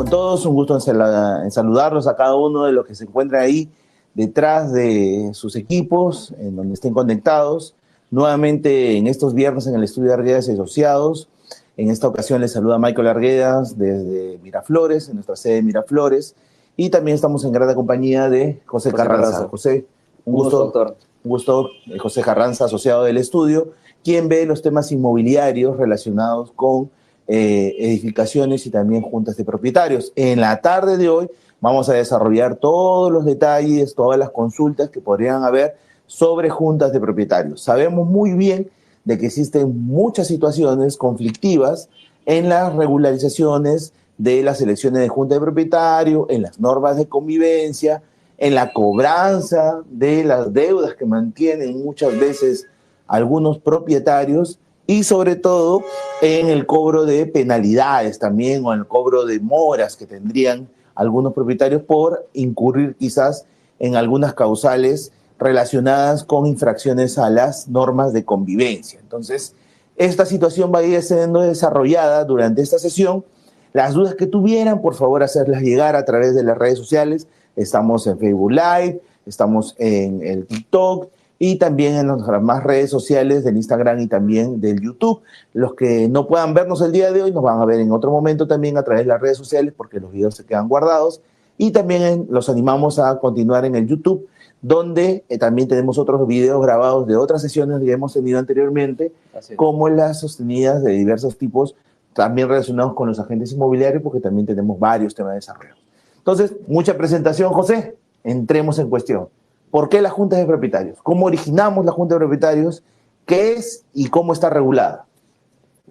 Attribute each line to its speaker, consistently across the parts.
Speaker 1: con todos, un gusto en saludarlos a cada uno de los que se encuentran ahí detrás de sus equipos, en donde estén conectados. Nuevamente en estos viernes en el estudio de Arguedas y Asociados. En esta ocasión les saluda Michael Arguedas desde Miraflores, en nuestra sede de Miraflores. Y también estamos en grata compañía de José Carranza. José, un gusto,
Speaker 2: doctor.
Speaker 1: Un gusto, José Carranza, asociado del estudio, quien ve los temas inmobiliarios relacionados con edificaciones y también juntas de propietarios. En la tarde de hoy vamos a desarrollar todos los detalles, todas las consultas que podrían haber sobre juntas de propietarios. Sabemos muy bien de que existen muchas situaciones conflictivas en las regularizaciones de las elecciones de junta de propietarios, en las normas de convivencia, en la cobranza de las deudas que mantienen muchas veces algunos propietarios y sobre todo en el cobro de penalidades también o en el cobro de moras que tendrían algunos propietarios por incurrir quizás en algunas causales relacionadas con infracciones a las normas de convivencia. Entonces, esta situación va a ir siendo desarrollada durante esta sesión. Las dudas que tuvieran, por favor, hacerlas llegar a través de las redes sociales. Estamos en Facebook Live, estamos en el TikTok y también en las demás redes sociales del Instagram y también del YouTube. Los que no puedan vernos el día de hoy nos van a ver en otro momento también a través de las redes sociales porque los videos se quedan guardados. Y también los animamos a continuar en el YouTube, donde también tenemos otros videos grabados de otras sesiones que hemos tenido anteriormente, como las sostenidas de diversos tipos, también relacionados con los agentes inmobiliarios, porque también tenemos varios temas de desarrollo. Entonces, mucha presentación, José. Entremos en cuestión. ¿Por qué las juntas de propietarios? ¿Cómo originamos la junta de propietarios? ¿Qué es y cómo está regulada?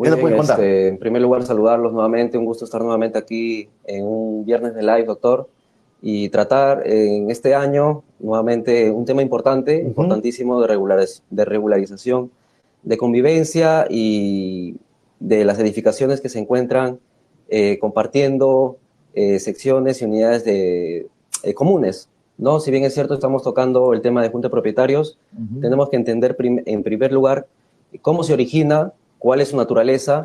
Speaker 2: ¿Qué nos puedes contar? En primer lugar, saludarlos nuevamente. Un gusto estar nuevamente aquí en un viernes de live, doctor, y tratar en este año nuevamente un tema importante, importantísimo de regularización, de convivencia y de las edificaciones que se encuentran compartiendo secciones y unidades comunes, ¿no? Si bien es cierto, estamos tocando el tema de junta de propietarios, tenemos que entender en primer lugar cómo se origina, cuál es su naturaleza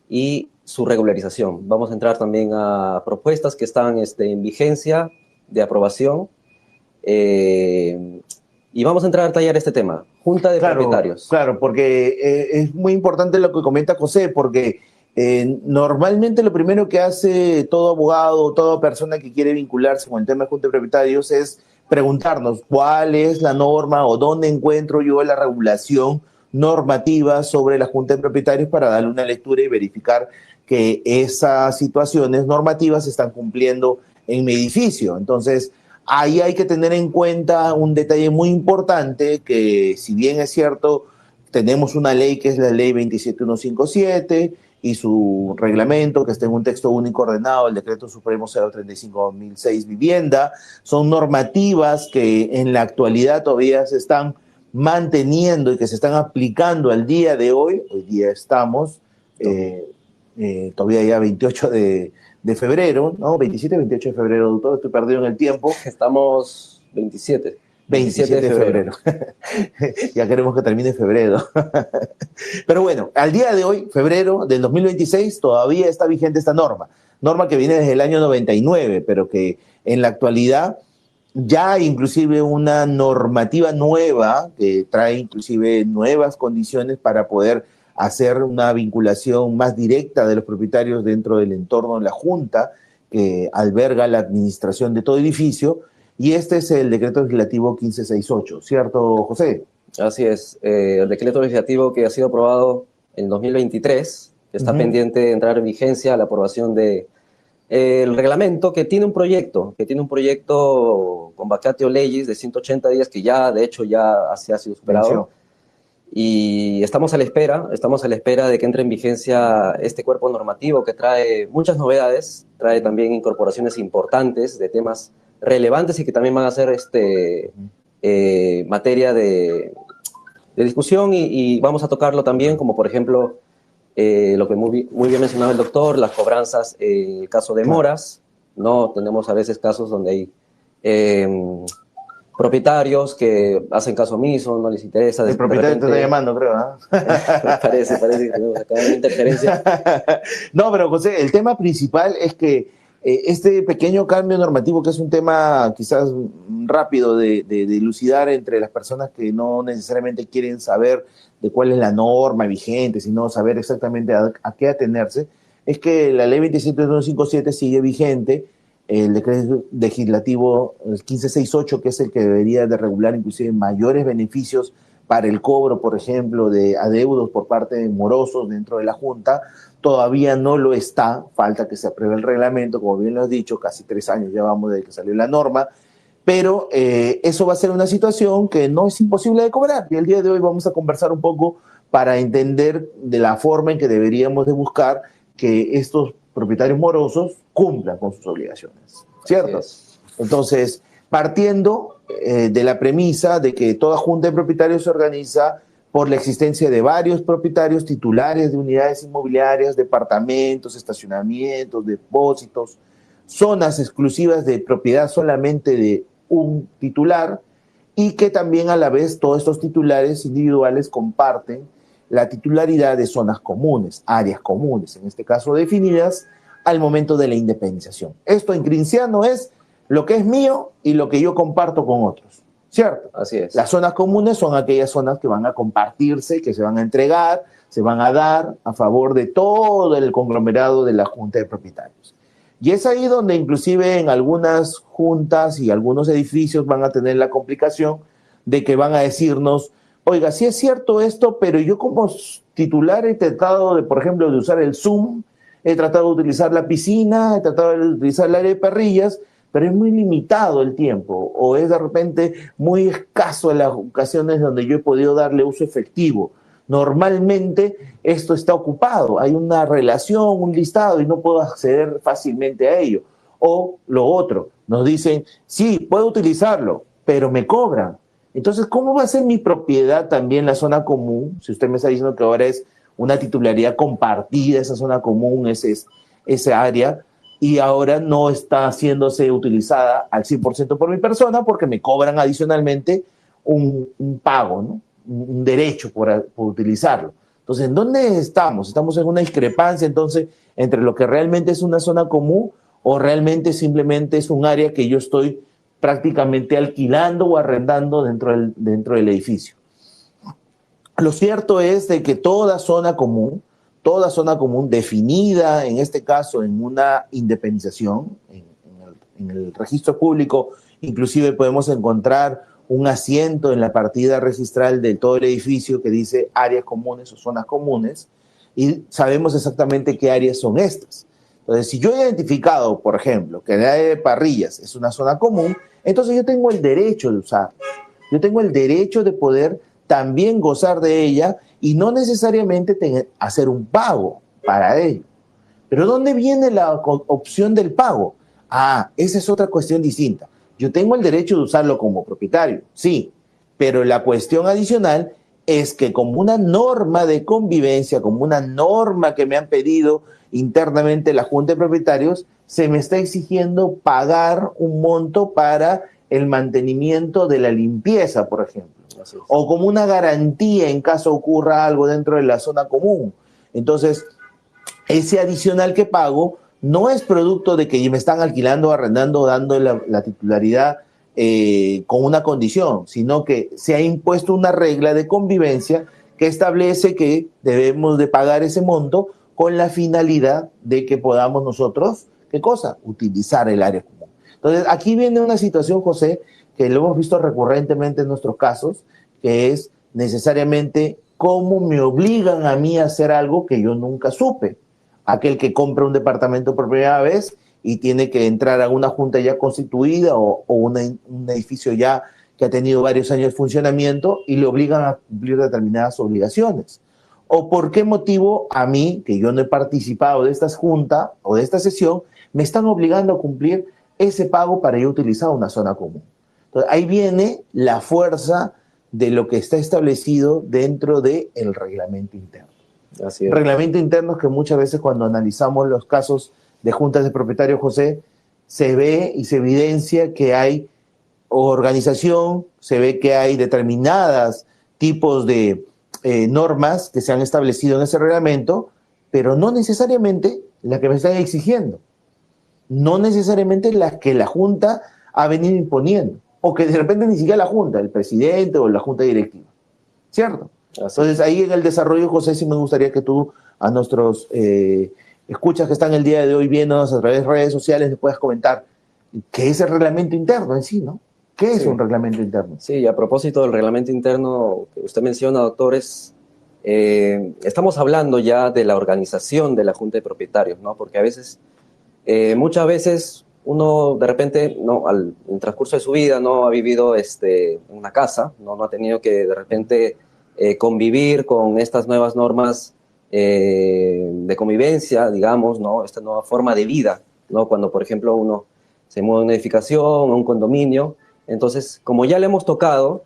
Speaker 2: y su regularización. Vamos a entrar también a propuestas que están en vigencia de aprobación y vamos a entrar a tallar este tema, junta de propietarios.
Speaker 1: Claro, porque es muy importante lo que comenta José, porque normalmente lo primero que hace todo abogado, toda persona que quiere vincularse con el tema de junta de propietarios es preguntarnos cuál es la norma o dónde encuentro yo la regulación normativa sobre la junta de propietarios para darle una lectura y verificar que esas situaciones normativas se están cumpliendo en mi edificio. Entonces, ahí hay que tener en cuenta un detalle muy importante que, si bien es cierto, tenemos una ley que es la ley 27157 y su reglamento que está en un texto único ordenado, el decreto supremo 035/2006 vivienda, son normativas que en la actualidad todavía se están manteniendo y que se están aplicando al día de hoy. Hoy día estamos todavía ya 28 de febrero, ¿no? 27, 28 de febrero, doctor, estoy perdido en el tiempo.
Speaker 2: Estamos 27
Speaker 1: de febrero. Ya queremos que termine febrero. Pero bueno, al día de hoy, febrero del 2026, todavía está vigente esta norma que viene desde el año 99, pero que en la actualidad ya hay inclusive una normativa nueva que trae inclusive nuevas condiciones para poder hacer una vinculación más directa de los propietarios dentro del entorno de la junta que alberga la administración de todo edificio, y este es el decreto legislativo 1568, ¿cierto, José?
Speaker 2: Así es, el decreto legislativo que ha sido aprobado en 2023, que está pendiente de entrar en vigencia la aprobación de el reglamento, que tiene un proyecto con vacatio legis de 180 días, que ya, de hecho, ya se ha sido superado. Y estamos a la espera de que entre en vigencia este cuerpo normativo que trae muchas novedades, trae también incorporaciones importantes de temas relevantes y que también van a ser materia de discusión y vamos a tocarlo también, como por ejemplo lo que muy bien mencionaba el doctor, las cobranzas, el caso de moras, ¿no? Tenemos a veces casos donde hay propietarios que hacen caso omiso, no les interesa.
Speaker 1: El propietario te está llamando, creo, ¿no?
Speaker 2: Parece que tenemos acá una interferencia.
Speaker 1: No, pero José, el tema principal es que este pequeño cambio normativo, que es un tema quizás rápido de dilucidar entre las personas que no necesariamente quieren saber de cuál es la norma vigente, sino saber exactamente a qué atenerse, es que la ley 27157 sigue vigente, el decreto legislativo 1568, que es el que debería de regular inclusive mayores beneficios para el cobro, por ejemplo, de adeudos por parte de morosos dentro de la Junta, todavía no lo está, falta que se apruebe el reglamento, como bien lo has dicho, casi 3 años ya vamos desde que salió la norma, pero eso va a ser una situación que no es imposible de cobrar, y el día de hoy vamos a conversar un poco para entender de la forma en que deberíamos de buscar que estos propietarios morosos cumplan con sus obligaciones, ¿cierto? Entonces, partiendo de la premisa de que toda junta de propietarios se organiza por la existencia de varios propietarios titulares de unidades inmobiliarias, departamentos, estacionamientos, depósitos, zonas exclusivas de propiedad solamente de un titular, y que también a la vez todos estos titulares individuales comparten la titularidad de zonas comunes, áreas comunes, en este caso definidas al momento de la independización. Esto en cristiano es lo que es mío y lo que yo comparto con otros, ¿cierto?
Speaker 2: Así es.
Speaker 1: Las zonas comunes son aquellas zonas que van a compartirse, que se van a entregar, se van a dar a favor de todo el conglomerado de la Junta de Propietarios. Y es ahí donde inclusive en algunas juntas y algunos edificios van a tener la complicación de que van a decirnos, oiga, sí es cierto esto, pero yo como titular he tratado de, por ejemplo, de usar el Zoom, he tratado de utilizar la piscina, he tratado de utilizar el área de parrillas, pero es muy limitado el tiempo, o es de repente muy escaso en las ocasiones donde yo he podido darle uso efectivo. Normalmente esto está ocupado, hay una relación, un listado, y no puedo acceder fácilmente a ello. O lo otro, nos dicen, sí, puedo utilizarlo, pero me cobran. Entonces, ¿cómo va a ser mi propiedad también la zona común? Si usted me está diciendo que ahora es una titularidad compartida, esa zona común, esa área, y ahora no está haciéndose utilizada al 100% por mi persona porque me cobran adicionalmente un pago, ¿no? Un derecho por utilizarlo. Entonces, ¿en dónde estamos? Estamos en una discrepancia entonces entre lo que realmente es una zona común o realmente simplemente es un área que yo estoy prácticamente alquilando o arrendando dentro del edificio. Lo cierto es de que toda zona común definida, en este caso en una independización, en el registro público, inclusive podemos encontrar un asiento en la partida registral de todo el edificio que dice áreas comunes o zonas comunes, y sabemos exactamente qué áreas son estas. Entonces, si yo he identificado, por ejemplo, que el área de parrillas es una zona común, entonces yo tengo el derecho de usarla. Yo tengo el derecho de poder también gozar de ella y no necesariamente hacer un pago para ello. Pero ¿dónde viene la opción del pago? Ah, esa es otra cuestión distinta. Yo tengo el derecho de usarlo como propietario, sí, pero la cuestión adicional es que como una norma de convivencia, como una norma que me han pedido internamente la Junta de Propietarios, se me está exigiendo pagar un monto para el mantenimiento de la limpieza, por ejemplo, o como una garantía en caso ocurra algo dentro de la zona común. Entonces, ese adicional que pago no es producto de que me están alquilando, arrendando, dando la titularidad con una condición, sino que se ha impuesto una regla de convivencia que establece que debemos de pagar ese monto con la finalidad de que podamos nosotros, ¿qué cosa? Utilizar el área común. Entonces, aquí viene una situación, José, que lo hemos visto recurrentemente en nuestros casos, que es necesariamente cómo me obligan a mí a hacer algo que yo nunca supe. Aquel que compra un departamento por primera vez y tiene que entrar a una junta ya constituida o un edificio ya que ha tenido varios años de funcionamiento y le obligan a cumplir determinadas obligaciones. ¿O por qué motivo a mí, que yo no he participado de esta junta o de esta sesión, me están obligando a cumplir ese pago para yo utilizar una zona común? Entonces, ahí viene la fuerza de lo que está establecido dentro del reglamento interno.
Speaker 2: Así es.
Speaker 1: Reglamento interno que muchas veces cuando analizamos los casos de juntas de propietarios, José, se ve y se evidencia que hay organización, se ve que hay determinados tipos de normas que se han establecido en ese reglamento, pero no necesariamente la que me están exigiendo. no necesariamente las que la Junta ha venido imponiendo, o que de repente ni siquiera la Junta, el presidente o la Junta directiva, ¿cierto? Entonces ahí en el desarrollo, José, sí me gustaría que tú a nuestros escuchas que están el día de hoy viéndonos a través de redes sociales les puedas comentar qué es el reglamento interno en sí, ¿no? ¿Qué es un reglamento interno?
Speaker 2: Sí, a propósito del reglamento interno que usted menciona, doctores, estamos hablando ya de la organización de la Junta de Propietarios, ¿no? Porque a veces, muchas veces, uno de repente, ¿no? En el transcurso de su vida, no ha vivido en una casa, no ha tenido que de repente convivir con estas nuevas normas de convivencia, digamos, ¿no? Esta nueva forma de vida, ¿no? Cuando, por ejemplo, uno se muda a una edificación, a un condominio. Entonces, como ya le hemos tocado,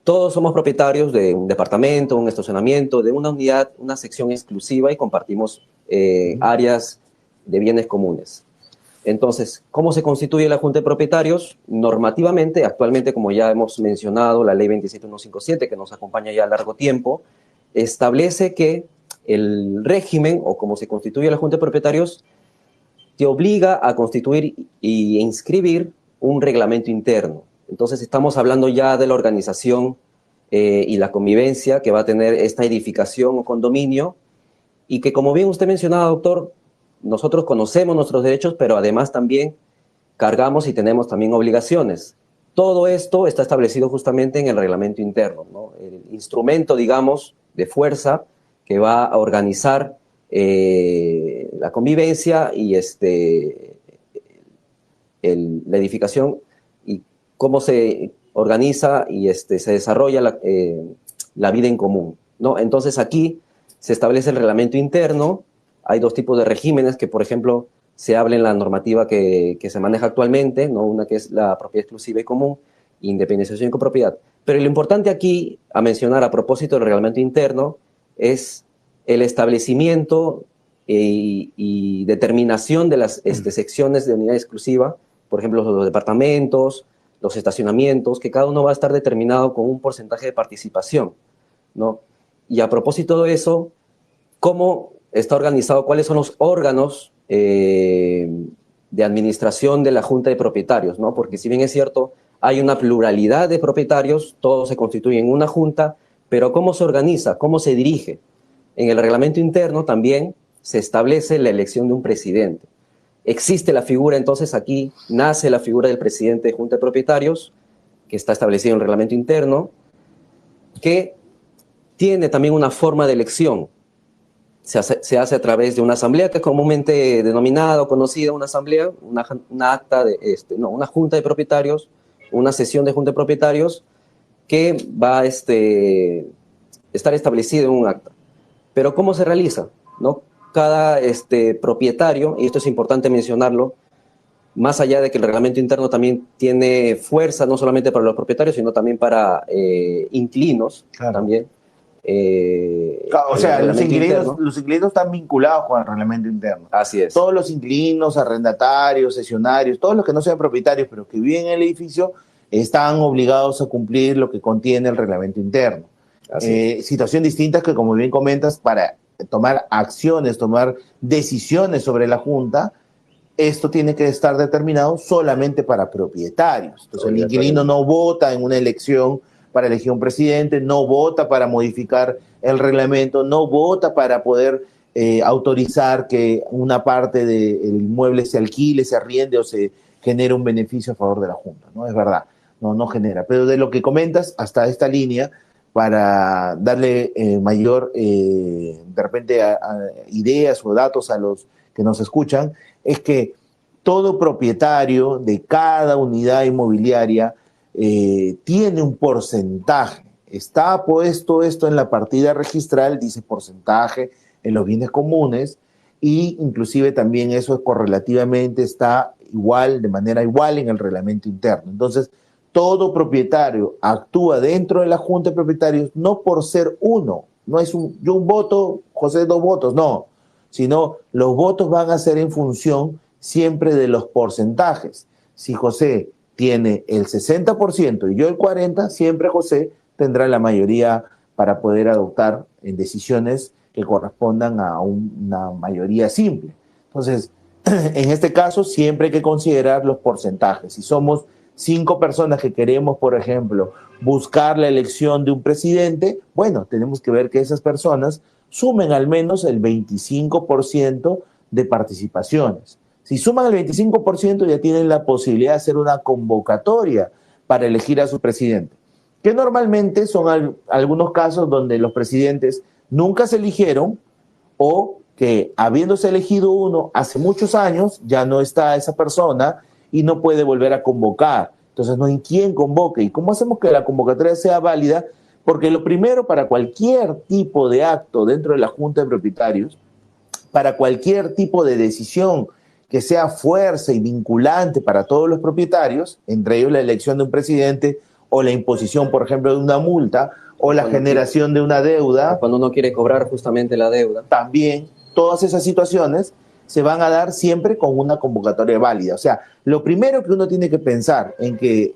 Speaker 2: todos somos propietarios de un departamento, un estacionamiento, de una unidad, una sección exclusiva y compartimos áreas de bienes comunes. Entonces, ¿cómo se constituye la Junta de Propietarios? Normativamente, actualmente, como ya hemos mencionado, la Ley 27157, que nos acompaña ya a largo tiempo, establece que el régimen, o cómo se constituye la Junta de Propietarios, te obliga a constituir e inscribir un reglamento interno. Entonces estamos hablando ya de la organización y la convivencia que va a tener esta edificación o condominio, y que, como bien usted mencionaba, doctor, nosotros conocemos nuestros derechos, pero además también cargamos y tenemos también obligaciones. Todo esto está establecido justamente en el reglamento interno, ¿no? El instrumento, digamos, de fuerza que va a organizar la convivencia y la edificación, y cómo se organiza y se desarrolla la vida en común, ¿no? Entonces aquí se establece el reglamento interno. Hay dos tipos de regímenes que, por ejemplo, se habla en la normativa que se maneja actualmente, ¿no? Una que es la propiedad exclusiva y común, independización y copropiedad. Pero lo importante aquí a mencionar a propósito del reglamento interno es el establecimiento y determinación de las secciones de unidad exclusiva, por ejemplo, los departamentos, los estacionamientos, que cada uno va a estar determinado con un porcentaje de participación, ¿no? Y a propósito de eso, ¿cómo está organizado? ¿Cuáles son los órganos de administración de la Junta de Propietarios, ¿no? Porque si bien es cierto, hay una pluralidad de propietarios, todos se constituyen en una junta, pero ¿cómo se organiza? ¿Cómo se dirige? En el reglamento interno también se establece la elección de un presidente. Existe la figura, entonces aquí nace la figura del presidente de Junta de Propietarios, que está establecido en el reglamento interno, que tiene también una forma de elección. Se hace a través de una asamblea, que es comúnmente denominada o conocida una asamblea, una acta una junta de propietarios, una sesión de junta de propietarios que va a estar establecido en un acta. Pero ¿cómo se realiza? ¿No? Cada propietario, y esto es importante mencionarlo, más allá de que el reglamento interno también tiene fuerza, no solamente para los propietarios, sino también para inquilinos, claro. También.
Speaker 1: O sea, los inquilinos están vinculados con el reglamento interno.
Speaker 2: Así es.
Speaker 1: Todos los inquilinos, arrendatarios, cesionarios, todos los que no sean propietarios, pero que viven en el edificio, están obligados a cumplir lo que contiene el reglamento interno. Situación distinta que, como bien comentas, para tomar acciones, tomar decisiones sobre la Junta, esto tiene que estar determinado solamente para propietarios. Entonces, el inquilino no vota en una elección para elegir un presidente, no vota para modificar el reglamento, no vota para poder autorizar que una parte del inmueble se alquile, se arriende o se genere un beneficio a favor de la Junta, ¿no? Es verdad, no genera. Pero de lo que comentas hasta esta línea, para darle mayor, de repente, ideas o datos a los que nos escuchan, es que todo propietario de cada unidad inmobiliaria tiene un porcentaje. Está puesto esto en la partida registral, dice porcentaje en los bienes comunes, y inclusive también eso es correlativamente, está igual, de manera igual en el reglamento interno. Entonces, todo propietario actúa dentro de la Junta de Propietarios no por ser uno, no es yo un voto, José dos votos, no, sino los votos van a ser en función siempre de los porcentajes. Si José tiene el 60% y yo el 40%, siempre José tendrá la mayoría para poder adoptar en decisiones que correspondan a una mayoría simple. Entonces, En este caso, siempre hay que considerar los porcentajes. Si somos 5 personas que queremos, por ejemplo, buscar la elección de un presidente, bueno, tenemos que ver que esas personas sumen al menos el 25% de participaciones. Si suman el 25%, ya tienen la posibilidad de hacer una convocatoria para elegir a su presidente, que normalmente son algunos casos donde los presidentes nunca se eligieron o que habiéndose elegido uno hace muchos años, ya no está esa persona y no puede volver a convocar. Entonces no hay quien convoque. ¿Y cómo hacemos que la convocatoria sea válida? Porque lo primero, para cualquier tipo de acto dentro de la Junta de Propietarios, para cualquier tipo de decisión que sea fuerza y vinculante para todos los propietarios, entre ellos la elección de un presidente o la imposición, por ejemplo, de una multa o la generación de una deuda.
Speaker 2: Cuando uno quiere cobrar justamente la deuda.
Speaker 1: También todas esas situaciones se van a dar siempre con una convocatoria válida. O sea, lo primero que uno tiene que pensar en que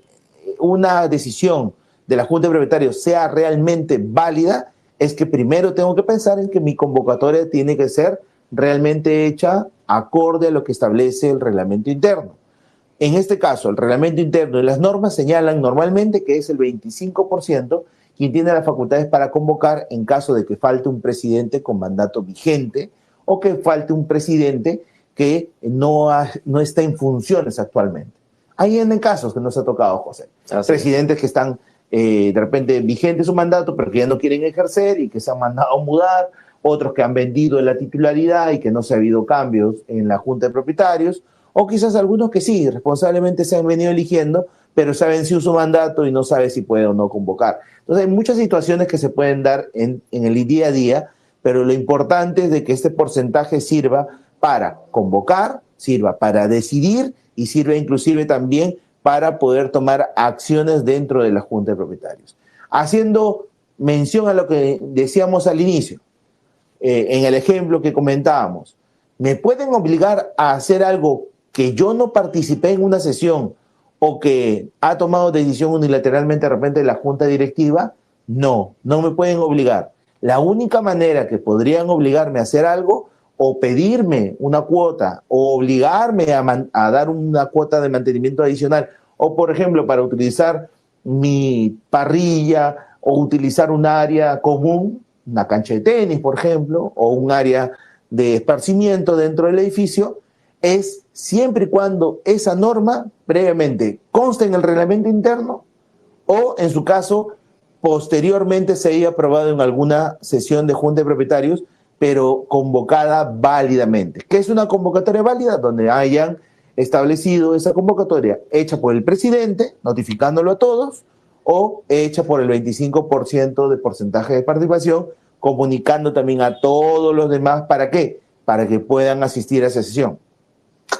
Speaker 1: una decisión de la Junta de Propietarios sea realmente válida es que primero tengo que pensar en que mi convocatoria tiene que ser realmente hecha acorde a lo que establece el reglamento interno. En este caso, el reglamento interno y las normas señalan normalmente que es el 25% quien tiene las facultades para convocar en caso de que falte un presidente con mandato vigente o que falte un presidente que no está en funciones actualmente. Hay en casos que nos ha tocado, José. Presidentes que están de repente vigentes su mandato, pero que ya no quieren ejercer y que se han mandado a mudar, otros que han vendido la titularidad y que no se ha habido cambios en la Junta de Propietarios, o quizás algunos que sí, responsablemente se han venido eligiendo, pero se ha vencido su mandato y no sabe si puede o no convocar. Entonces hay muchas situaciones que se pueden dar en el día a día, pero lo importante es de que este porcentaje sirva para convocar, sirva para decidir y sirva inclusive también para poder tomar acciones dentro de la Junta de Propietarios. Haciendo mención a lo que decíamos al inicio, en el ejemplo que comentábamos, ¿me pueden obligar a hacer algo que yo no participé en una sesión o que ha tomado decisión unilateralmente de repente la Junta Directiva? No, no me pueden obligar. La única manera que podrían obligarme a hacer algo o pedirme una cuota o obligarme a dar una cuota de mantenimiento adicional o, por ejemplo, para utilizar mi parrilla o utilizar un área común, una cancha de tenis, por ejemplo, o un área de esparcimiento dentro del edificio, es siempre y cuando esa norma previamente conste en el reglamento interno o, en su caso, posteriormente se haya aprobado en alguna sesión de Junta de Propietarios, pero convocada válidamente. ¿Qué es una convocatoria válida? Donde hayan establecido esa convocatoria hecha por el presidente, notificándolo a todos, o hecha por el 25% de porcentaje de participación, comunicando también a todos los demás. ¿Para qué? Para que puedan asistir a esa sesión.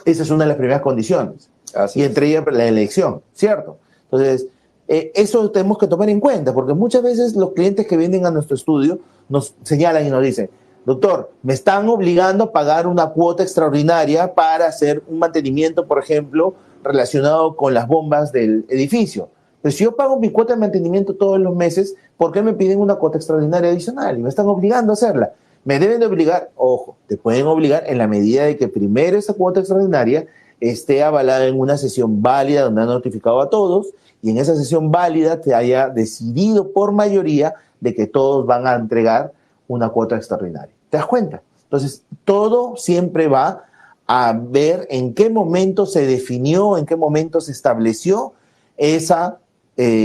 Speaker 1: Esa es una de las primeras condiciones. Y entre ellas la elección, ¿cierto? Entonces, eso tenemos que tomar en cuenta, porque muchas veces los clientes que vienen a nuestro estudio nos señalan y nos dicen: doctor, me están obligando a pagar una cuota extraordinaria para hacer un mantenimiento, por ejemplo, relacionado con las bombas del edificio. Pero si yo pago mi cuota de mantenimiento todos los meses, ¿por qué me piden una cuota extraordinaria adicional? Y me están obligando a hacerla. Me deben de obligar, ojo, te pueden obligar en la medida de que primero esa cuota extraordinaria esté avalada en una sesión válida donde han notificado a todos y en esa sesión válida te haya decidido por mayoría de que todos van a entregar una cuota extraordinaria. ¿Te das cuenta? Entonces, todo siempre va a ver en qué momento se definió, en qué momento se estableció esa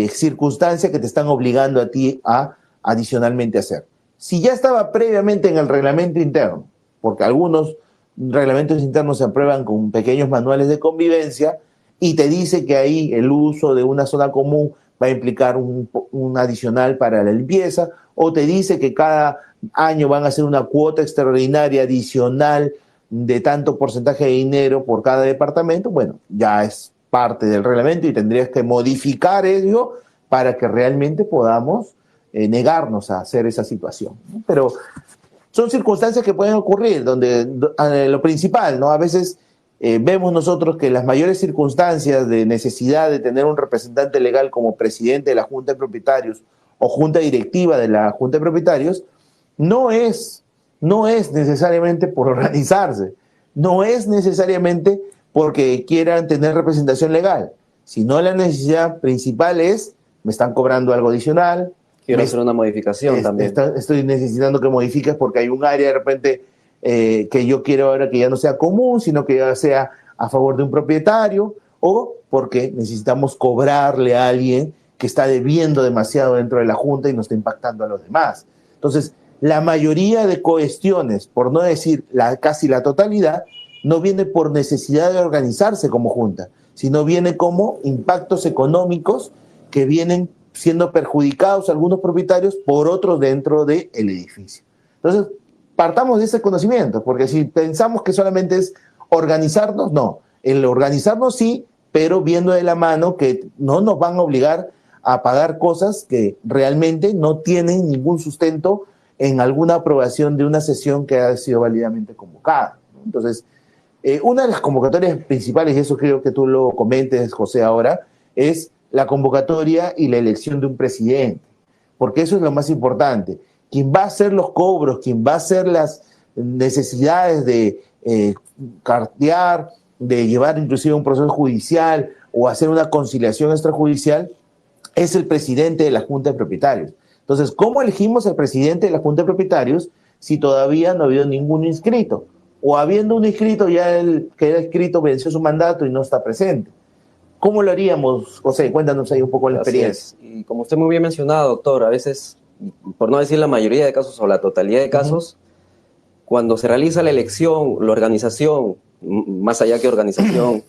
Speaker 1: circunstancia que te están obligando a ti a adicionalmente hacer. Si ya estaba previamente en el reglamento interno, porque algunos reglamentos internos se aprueban con pequeños manuales de convivencia y te dice que ahí el uso de una zona común va a implicar un adicional para la limpieza, o te dice que cada año van a hacer una cuota extraordinaria adicional de tanto porcentaje de dinero por cada departamento, bueno, ya es parte del reglamento y tendrías que modificar ello para que realmente podamos negarnos a hacer esa situación, ¿no? Pero son circunstancias que pueden ocurrir, donde lo principal, ¿no? A veces vemos nosotros que las mayores circunstancias de necesidad de tener un representante legal como presidente de la Junta de Propietarios o Junta Directiva de la Junta de Propietarios no es necesariamente por organizarse, no es necesariamente porque quieran tener representación legal, sino la necesidad principal es, me están cobrando algo adicional.
Speaker 2: Quiero hacer una modificación también.
Speaker 1: Estoy necesitando que modifiques porque hay un área de repente que yo quiero ahora que ya no sea común, sino que ya sea a favor de un propietario, o porque necesitamos cobrarle a alguien que está debiendo demasiado dentro de la Junta y nos está impactando a los demás. Entonces, la mayoría de cuestiones, por no decir casi la totalidad, no viene por necesidad de organizarse como Junta, sino viene como impactos económicos que vienen siendo perjudicados algunos propietarios por otros dentro del edificio. Entonces, partamos de ese conocimiento, porque si pensamos que solamente es organizarnos, no. El organizarnos sí, pero viendo de la mano que no nos van a obligar a pagar cosas que realmente no tienen ningún sustento en alguna aprobación de una sesión que ha sido válidamente convocada. Entonces, una de las convocatorias principales, y eso creo que tú lo comentes, José, ahora, es la convocatoria y la elección de un presidente, porque eso es lo más importante. Quien va a hacer los cobros, quien va a hacer las necesidades de cartear, de llevar inclusive un proceso judicial o hacer una conciliación extrajudicial, es el presidente de la Junta de Propietarios. Entonces, ¿cómo elegimos al presidente de la Junta de Propietarios si todavía no ha habido ningún inscrito? O habiendo un inscrito, ya el que era inscrito venció su mandato y no está presente. ¿Cómo lo haríamos, José? Cuéntanos ahí un poco la experiencia.
Speaker 2: Y como usted muy bien mencionado, doctor, a veces, por no decir la mayoría de casos o la totalidad de casos, cuando se realiza la elección, la organización, más allá que organización,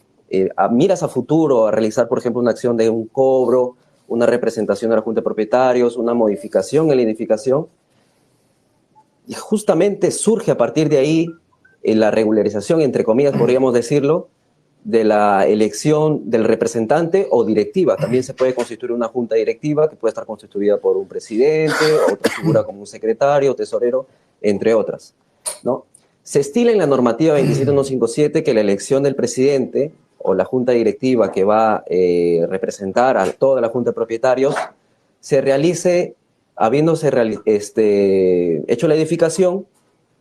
Speaker 2: miras a futuro a realizar, por ejemplo, una acción de un cobro, una representación de la Junta de Propietarios, una modificación en la edificación, y justamente surge a partir de ahí la regularización, entre comillas, podríamos decirlo, de la elección del representante o directiva. También se puede constituir una junta directiva que puede estar constituida por un presidente, otra figura como un secretario, tesorero, entre otras, ¿no? Se estila en la normativa 27157 que la elección del presidente o la junta directiva que va a representar a toda la junta de propietarios se realice habiéndose hecho la edificación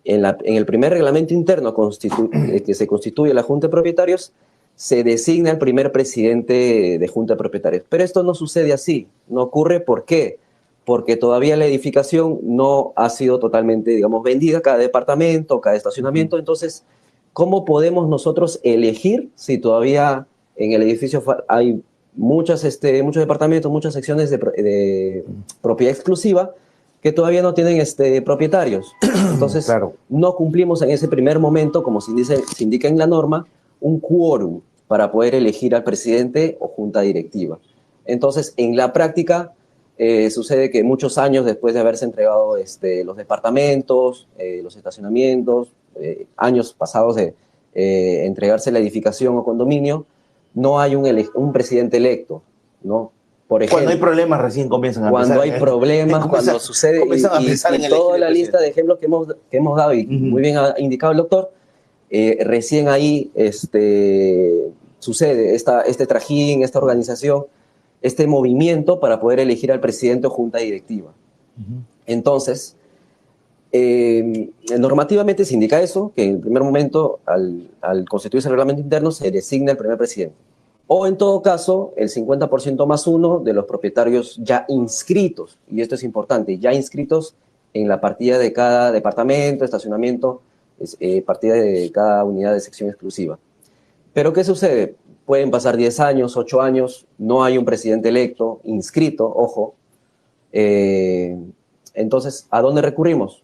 Speaker 2: en el primer reglamento interno que se constituye la junta de propietarios. Se designa el primer presidente de Junta de Propietarios. Pero esto no sucede así, no ocurre. ¿Por qué? Porque todavía la edificación no ha sido totalmente, digamos, vendida, cada departamento, cada estacionamiento. Entonces, ¿cómo podemos nosotros elegir si todavía en el edificio hay muchos departamentos, muchas secciones de propiedad exclusiva que todavía no tienen propietarios? Entonces, claro, no cumplimos en ese primer momento, como se indica en la norma, un quórum para poder elegir al presidente o junta directiva. Entonces, en la práctica, sucede que muchos años después de haberse entregado los departamentos, los estacionamientos, años pasados de entregarse la edificación o condominio, no hay un presidente electo, ¿no? Por ejemplo,
Speaker 1: cuando hay problemas recién comienzan a
Speaker 2: empezar. Cuando hay problemas, cuando sucede, y toda la lista de ejemplos que hemos dado, y muy bien ha indicado el doctor, recién ahí sucede este trajín, esta organización, este movimiento para poder elegir al presidente o junta directiva. Entonces, normativamente se indica eso, que en el primer momento, al constituirse el reglamento interno, se designa el primer presidente. O en todo caso, el 50% más uno de los propietarios ya inscritos, y esto es importante, ya inscritos en la partida de cada departamento, estacionamiento, partida de cada unidad de sección exclusiva. Pero ¿qué sucede? Pueden pasar 10 años, 8 años, no hay un presidente electo, inscrito, ojo. Entonces, ¿a dónde recurrimos?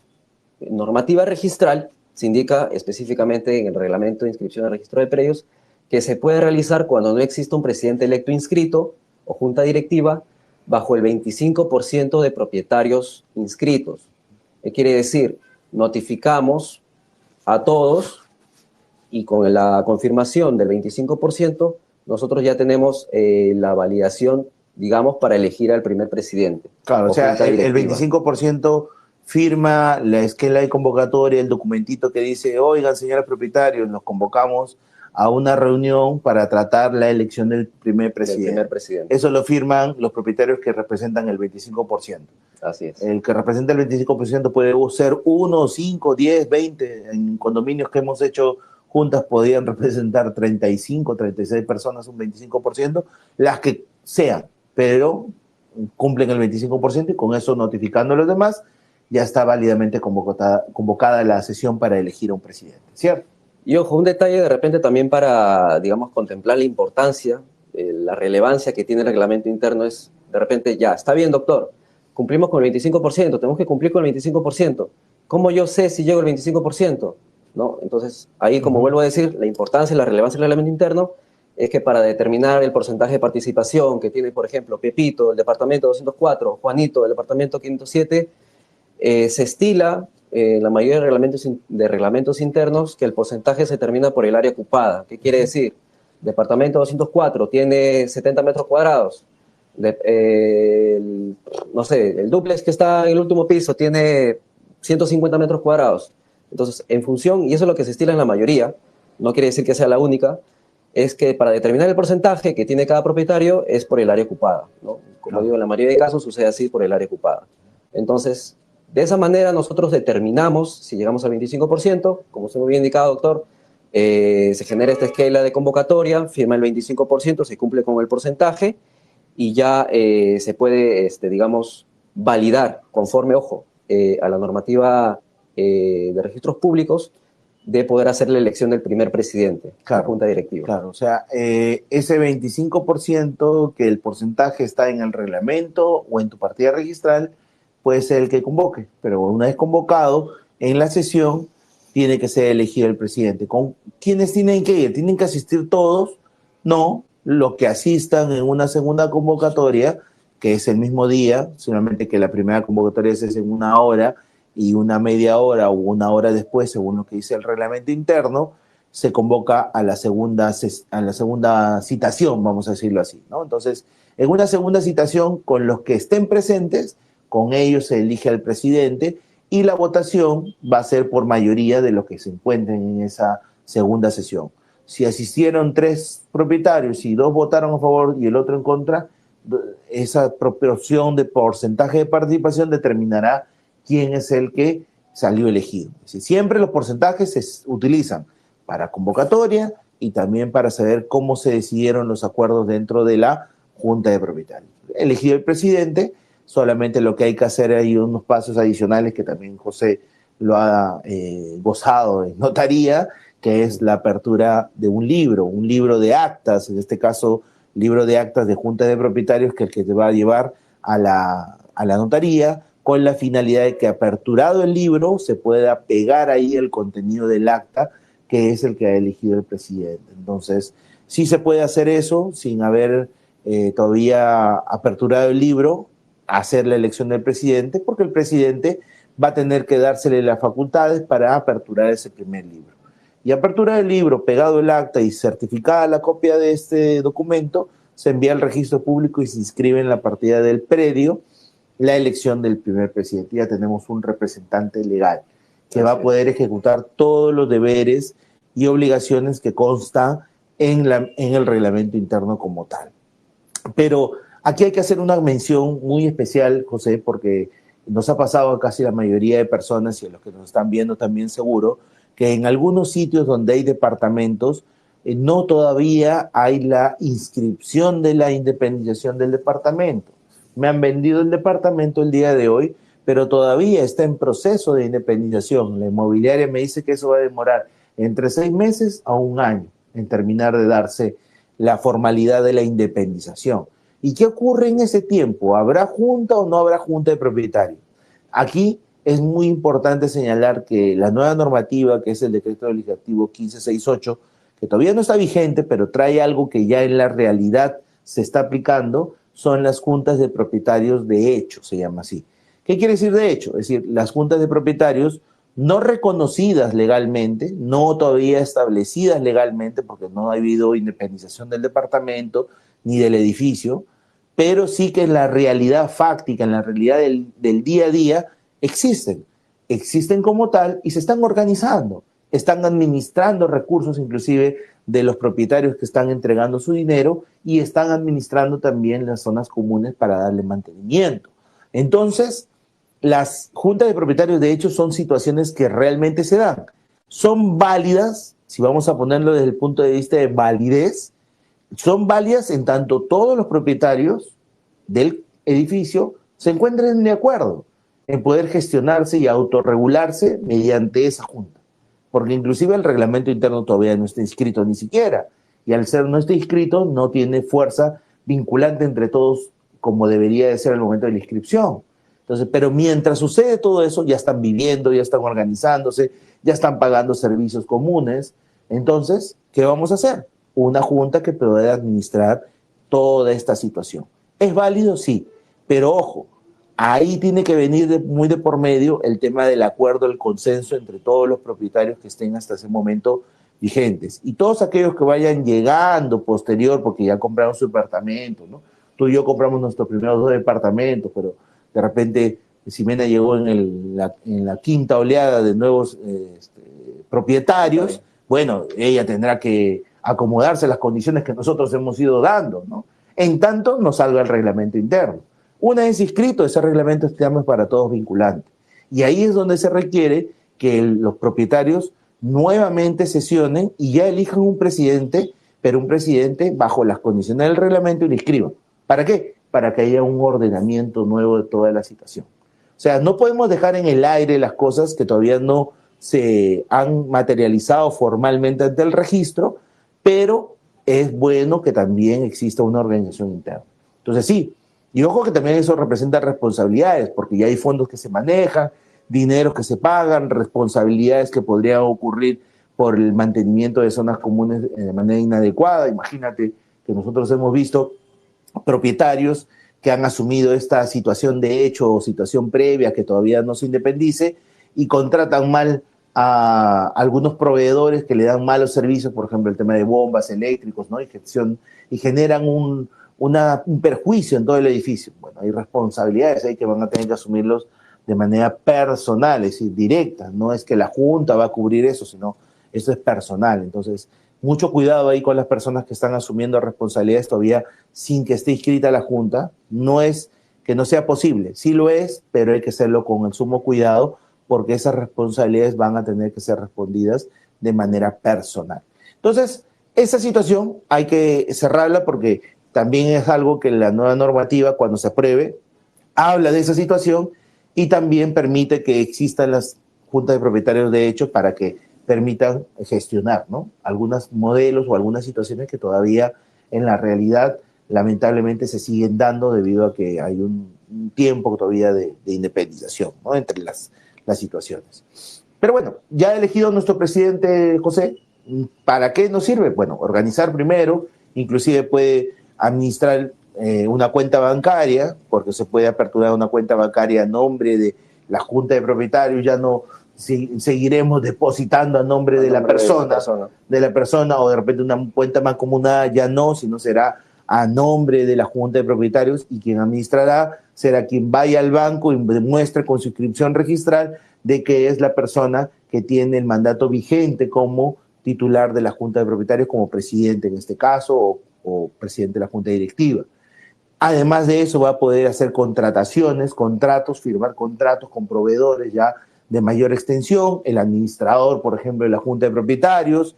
Speaker 2: Normativa registral, se indica específicamente en el reglamento de inscripción al registro de predios, que se puede realizar cuando no exista un presidente electo inscrito o junta directiva bajo el 25% de propietarios inscritos. ¿Qué quiere decir? Notificamos a todos y con la confirmación del 25%, nosotros ya tenemos la validación, digamos, para elegir al primer presidente.
Speaker 1: Claro, o sea, el 25% firma la esquela de convocatoria, el documentito que dice, oigan, señores propietarios, nos convocamos a una reunión para tratar la elección del primer presidente. Eso lo firman los propietarios que representan el 25%.
Speaker 2: Así es.
Speaker 1: El que representa el 25% puede ser 1, 5, 10, 20 en condominios que hemos hecho juntas podían representar 35, 36 personas, un 25%, las que sean, pero cumplen el 25% y con eso notificando a los demás, ya está válidamente convocada la sesión para elegir a un presidente, ¿cierto?
Speaker 2: Y ojo, un detalle de repente también para, digamos, contemplar la importancia, la relevancia que tiene el reglamento interno es, de repente, ya, está bien, doctor, cumplimos con el 25%, tenemos que cumplir con el 25%. ¿Cómo yo sé si llego al 25%? ¿No? Entonces, ahí, como vuelvo a decir, la importancia y la relevancia del reglamento interno es que para determinar el porcentaje de participación que tiene, por ejemplo, Pepito, del departamento 204, Juanito, del departamento 507, se estila la mayoría de reglamentos internos que el porcentaje se determina por el área ocupada. ¿Qué quiere decir? Departamento 204 tiene 70 metros cuadrados. No sé, el dúplex que está en el último piso tiene 150 metros cuadrados. Entonces, en función, y eso es lo que se estila en la mayoría, no quiere decir que sea la única, es que para determinar el porcentaje que tiene cada propietario es por el área ocupada, ¿no? Como digo, en la mayoría de casos sucede así por el área ocupada. Entonces, de esa manera nosotros determinamos si llegamos al 25%, como usted muy bien indicado, doctor, se genera esta escala de convocatoria, firma el 25%, se cumple con el porcentaje y ya se puede, digamos, validar conforme, ojo, a la normativa de registros públicos de poder hacer la elección del primer presidente,
Speaker 1: claro,
Speaker 2: la junta directiva.
Speaker 1: Claro, o sea, ese 25% que el porcentaje está en el reglamento o en tu partida registral, puede ser el que convoque, pero una vez convocado en la sesión, tiene que ser elegido el presidente. ¿Con quiénes tienen que ir? ¿Tienen que asistir todos? No, los que asistan en una segunda convocatoria, que es el mismo día, solamente que la primera convocatoria es en 1 hora y una media hora o 1 hora después, según lo que dice el reglamento interno, se convoca a la segunda citación, vamos a decirlo así, ¿no? Entonces, en una segunda citación, con los que estén presentes, con ellos se elige al presidente y la votación va a ser por mayoría de los que se encuentren en esa segunda sesión. Si asistieron 3 propietarios y 2 votaron a favor y el otro en contra, esa proporción de porcentaje de participación determinará quién es el que salió elegido. Es decir, siempre los porcentajes se utilizan para convocatoria y también para saber cómo se decidieron los acuerdos dentro de la Junta de Propietarios. Elegido el presidente, solamente lo que hay que hacer hay unos pasos adicionales que también José lo ha gozado en notaría, que es la apertura de un libro de actas, en este caso, libro de actas de Junta de Propietarios, que es el que te va a llevar a la notaría, con la finalidad de que aperturado el libro se pueda pegar ahí el contenido del acta, que es el que ha elegido el presidente. Entonces, sí se puede hacer eso sin haber todavía aperturado el libro, hacer la elección del presidente, porque el presidente va a tener que dársele las facultades para aperturar ese primer libro. Y apertura el libro, pegado el acta y certificada la copia de este documento, se envía al registro público y se inscribe en la partida del predio la elección del primer presidente. Ya tenemos un representante legal que va a poder ejecutar todos los deberes y obligaciones que constan en el reglamento interno como tal. Pero aquí hay que hacer una mención muy especial, José, porque nos ha pasado a casi la mayoría de personas y a los que nos están viendo también seguro, que en algunos sitios donde hay departamentos no todavía hay la inscripción de la independización del departamento. Me han vendido el departamento el día de hoy, pero todavía está en proceso de independización. La inmobiliaria me dice que eso va a demorar entre 6 meses a 1 año en terminar de darse la formalidad de la independización. ¿Y qué ocurre en ese tiempo? ¿Habrá junta o no habrá junta de propietarios? Aquí es muy importante señalar que la nueva normativa, que es el decreto legislativo 1568, que todavía no está vigente, pero trae algo que ya en la realidad se está aplicando, son las juntas de propietarios de hecho, se llama así. ¿Qué quiere decir de hecho? Es decir, las juntas de propietarios no reconocidas legalmente, no todavía establecidas legalmente, porque no ha habido independización del departamento ni del edificio, pero sí que en la realidad fáctica, en la realidad del día a día, existen como tal y se están organizando, están administrando recursos inclusive de los propietarios que están entregando su dinero y están administrando también las zonas comunes para darle mantenimiento. Entonces, las juntas de propietarios de hecho son situaciones que realmente se dan. Son válidas si vamos a ponerlo desde el punto de vista de validez, son válidas en tanto todos los propietarios del edificio se encuentren de acuerdo en poder gestionarse y autorregularse mediante esa junta. Porque inclusive el reglamento interno todavía no está inscrito ni siquiera, y al ser no está inscrito no tiene fuerza vinculante entre todos como debería de ser el momento de la inscripción. Entonces, pero mientras sucede todo eso, ya están viviendo, ya están organizándose, ya están pagando servicios comunes. Entonces, ¿qué vamos a hacer? Una junta que pueda administrar toda esta situación. ¿Es válido? Sí, pero ojo, ahí tiene que venir muy de por medio el tema del acuerdo, el consenso entre todos los propietarios que estén hasta ese momento vigentes. Y todos aquellos que vayan llegando posterior, porque ya compraron su departamento, ¿no? Tú y yo compramos nuestros primeros 2 departamentos, pero de repente Ximena llegó en la quinta oleada de nuevos propietarios. Bueno, ella tendrá que acomodarse a las condiciones que nosotros hemos ido dando, ¿no? En tanto nos salga el reglamento interno. Una vez inscrito, ese reglamento es para todos vinculante. Y ahí es donde se requiere que los propietarios nuevamente sesionen y ya elijan un presidente, pero un presidente bajo las condiciones del reglamento y lo inscriban. ¿Para qué? Para que haya un ordenamiento nuevo de toda la situación. O sea, no podemos dejar en el aire las cosas que todavía no se han materializado formalmente ante el registro, pero es bueno que también exista una organización interna. Entonces sí, y ojo que también eso representa responsabilidades, porque ya hay fondos que se manejan, dineros que se pagan, responsabilidades que podrían ocurrir por el mantenimiento de zonas comunes de manera inadecuada. Imagínate que nosotros hemos visto propietarios que han asumido esta situación de hecho o situación previa que todavía no se independice y contratan mal a algunos proveedores que le dan malos servicios, por ejemplo, el tema de bombas eléctricos, ¿no? Y generan un perjuicio en todo el edificio. Bueno, hay responsabilidades ahí que van a tener que asumirlos de manera personal, es decir, directa. No es que la Junta va a cubrir eso, sino eso es personal. Entonces, mucho cuidado ahí con las personas que están asumiendo responsabilidades todavía sin que esté inscrita la Junta. No es que no sea posible, sí lo es, pero hay que hacerlo con el sumo cuidado porque esas responsabilidades van a tener que ser respondidas de manera personal. Entonces, esa situación hay que cerrarla porque también es algo que la nueva normativa, cuando se apruebe, habla de esa situación y también permite que existan las juntas de propietarios de hecho para que permitan gestionar, ¿no? Algunos modelos o algunas situaciones que todavía en la realidad lamentablemente se siguen dando debido a que hay un tiempo todavía de independización, ¿no? Entre las situaciones. Pero bueno, ya elegido nuestro presidente José, ¿para qué nos sirve? Bueno, organizar primero, inclusive puede administrar una cuenta bancaria, porque se puede aperturar una cuenta bancaria a nombre de la Junta de Propietarios, ya no seguiremos depositando a nombre de la persona, o de repente una cuenta mancomunada ya no, sino será a nombre de la Junta de Propietarios y quien administrará será quien vaya al banco y demuestre con su inscripción registral de que es la persona que tiene el mandato vigente como titular de la Junta de Propietarios, como presidente en este caso, o presidente de la Junta Directiva. Además de eso va a poder hacer contrataciones, contratos, firmar contratos con proveedores ya de mayor extensión, el administrador, por ejemplo, de la Junta de Propietarios,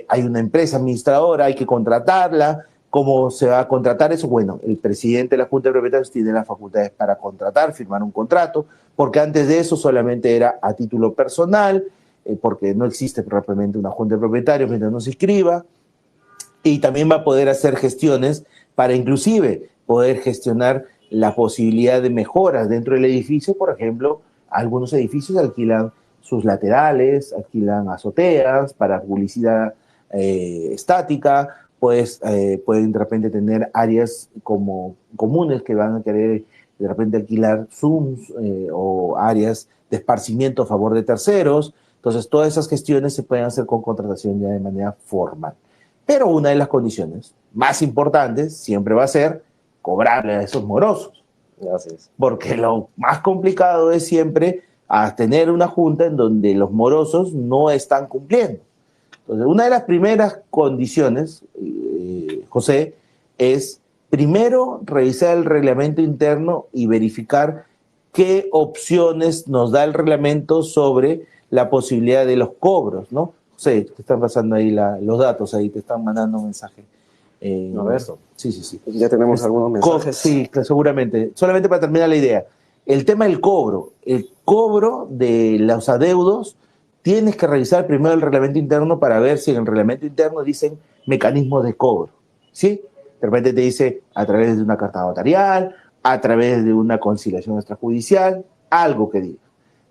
Speaker 1: hay una empresa administradora, hay que contratarla. ¿Cómo se va a contratar eso? Bueno, el presidente de la Junta de Propietarios tiene las facultades para contratar, firmar un contrato, porque antes de eso solamente era a título personal, porque no existe propiamente una Junta de Propietarios mientras no se inscriba, y también va a poder hacer gestiones para inclusive poder gestionar la posibilidad de mejoras dentro del edificio. Por ejemplo, algunos edificios alquilan sus laterales, alquilan azoteas para publicidad estática, pues pueden de repente tener áreas como comunes que van a querer de repente alquilar Zooms o áreas de esparcimiento a favor de terceros. Entonces, todas esas gestiones se pueden hacer con contratación ya de manera formal. Pero una de las condiciones más importantes siempre va a ser cobrarle a esos morosos.
Speaker 2: Gracias.
Speaker 1: Porque lo más complicado es siempre tener una junta en donde los morosos no están cumpliendo. Entonces, una de las primeras condiciones, José, es primero revisar el reglamento interno y verificar qué opciones nos da el reglamento sobre la posibilidad de los cobros, ¿no? Sí, te están pasando ahí los datos, ahí te están mandando un mensaje.
Speaker 2: A ver,
Speaker 1: sí, sí, sí.
Speaker 2: ya tenemos algunos mensajes.
Speaker 1: Sí, seguramente. Solamente para terminar la idea. El tema del cobro. El cobro de los adeudos, tienes que revisar primero el reglamento interno para ver si en el reglamento interno dicen mecanismos de cobro. ¿Sí? De repente te dice a través de una carta notarial, a través de una conciliación extrajudicial, algo que diga.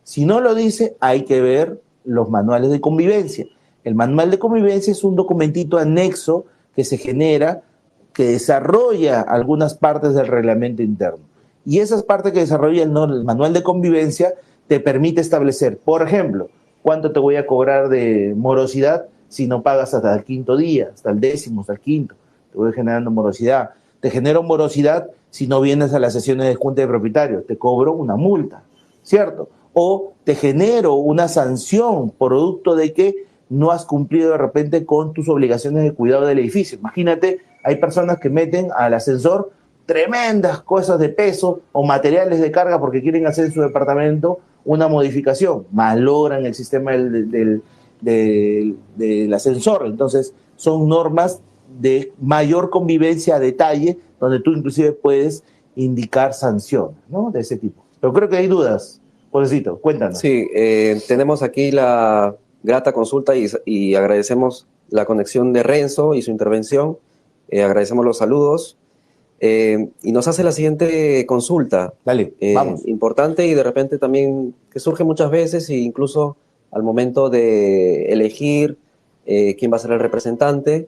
Speaker 1: Si no lo dice, hay que ver los manuales de convivencia. El manual de convivencia es un documentito anexo que se genera, que desarrolla algunas partes del reglamento interno. Y esas partes que desarrolla el manual de convivencia te permite establecer, por ejemplo, cuánto te voy a cobrar de morosidad si no pagas hasta el quinto día, hasta el 10º, hasta el quinto. Te voy generando morosidad. Te genero morosidad si no vienes a las sesiones de junta de propietarios. Te cobro una multa, ¿cierto? O te genero una sanción producto de que no has cumplido de repente con tus obligaciones de cuidado del edificio. Imagínate, hay personas que meten al ascensor tremendas cosas de peso o materiales de carga porque quieren hacer en su departamento una modificación, malogran el sistema del ascensor. Entonces, son normas de mayor convivencia a detalle, donde tú inclusive puedes indicar sanciones, ¿no? De ese tipo. Pero creo que hay dudas. Pobrecito, cuéntanos.
Speaker 2: Sí, tenemos aquí la grata consulta y agradecemos la conexión de Renzo y su intervención. Agradecemos los saludos. Y nos hace la siguiente consulta.
Speaker 1: Dale, vamos.
Speaker 2: Importante y de repente también que surge muchas veces e incluso al momento de elegir quién va a ser el representante,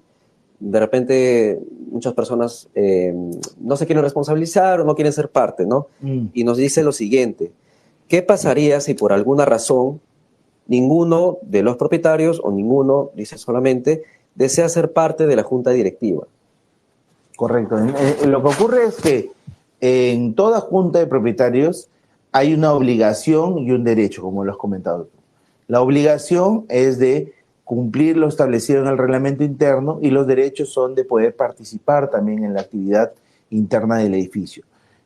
Speaker 2: de repente muchas personas no se quieren responsabilizar o no quieren ser parte, ¿no? Y nos dice lo siguiente: ¿qué pasaría si por alguna razón ninguno de los propietarios o ninguno, dice solamente, desea ser parte de la junta directiva?
Speaker 1: Correcto. Lo que ocurre es que en toda junta de propietarios hay una obligación y un derecho, como lo has comentado tú. La obligación es de cumplir lo establecido en el reglamento interno y los derechos son de poder participar también en la actividad interna del edificio.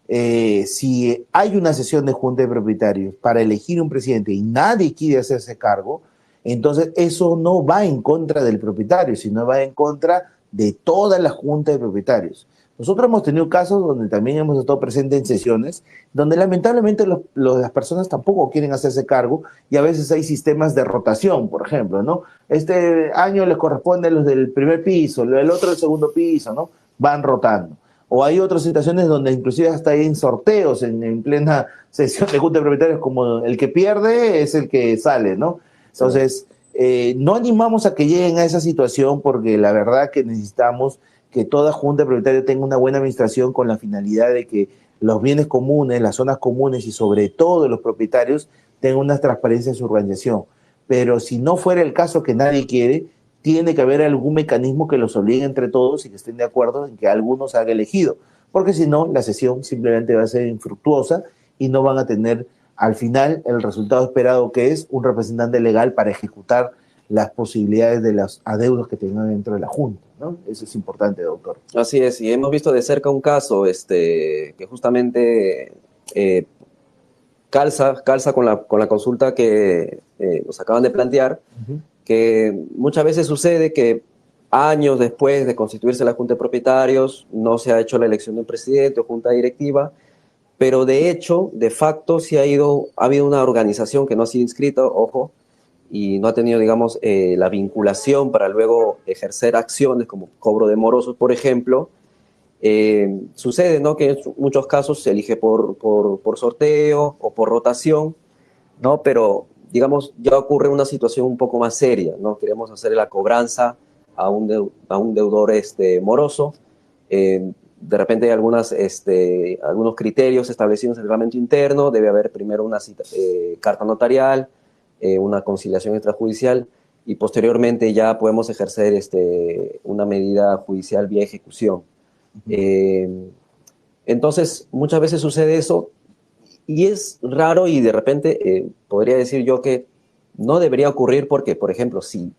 Speaker 1: Si hay una sesión de junta de propietarios para elegir un presidente y nadie quiere hacerse cargo, entonces eso no va en contra del propietario, sino va en contra de toda la junta de propietarios. Nosotros hemos tenido casos donde también hemos estado presentes en sesiones donde lamentablemente las personas tampoco quieren hacerse cargo y a veces hay sistemas de rotación, por ejemplo, ¿no? Este año les corresponde a los del primer piso, el otro del segundo piso, ¿no? Van rotando. O hay otras situaciones donde inclusive hasta hay sorteos en plena sesión de junta de propietarios, como el que pierde es el que sale, ¿no? Entonces, no animamos a que lleguen a esa situación porque la verdad que necesitamos que toda junta de propietarios tenga una buena administración con la finalidad de que los bienes comunes, las zonas comunes y sobre todo los propietarios tengan una transparencia en su organización. Pero si no fuera el caso que nadie quiere, tiene que haber algún mecanismo que los obligue entre todos y que estén de acuerdo en que alguno se haga elegido. Porque si no, la sesión simplemente va a ser infructuosa y no van a tener al final el resultado esperado, que es un representante legal para ejecutar las posibilidades de los adeudos que tengan dentro de la Junta, ¿no? Eso es importante, doctor.
Speaker 2: Así es, y hemos visto de cerca un caso que justamente calza con la consulta que nos acaban de plantear, que muchas veces sucede que años después de constituirse la Junta de Propietarios no se ha hecho la elección de un presidente o junta directiva, pero de hecho, de facto, sí ha habido una organización que no ha sido inscrita, ojo, y no ha tenido, digamos, la vinculación para luego ejercer acciones como cobro de morosos, por ejemplo. Sucede, ¿no?, que en muchos casos se elige por sorteo o por rotación, ¿no? Pero, digamos, ya ocurre una situación un poco más seria, ¿no? Queremos hacer la cobranza a un deudor moroso. De repente hay algunos criterios establecidos en el reglamento interno. Debe haber primero una carta notarial, una conciliación extrajudicial y posteriormente ya podemos ejercer una medida judicial vía ejecución. Entonces, muchas veces sucede eso y es raro y de repente podría decir yo que no debería ocurrir porque, por ejemplo, si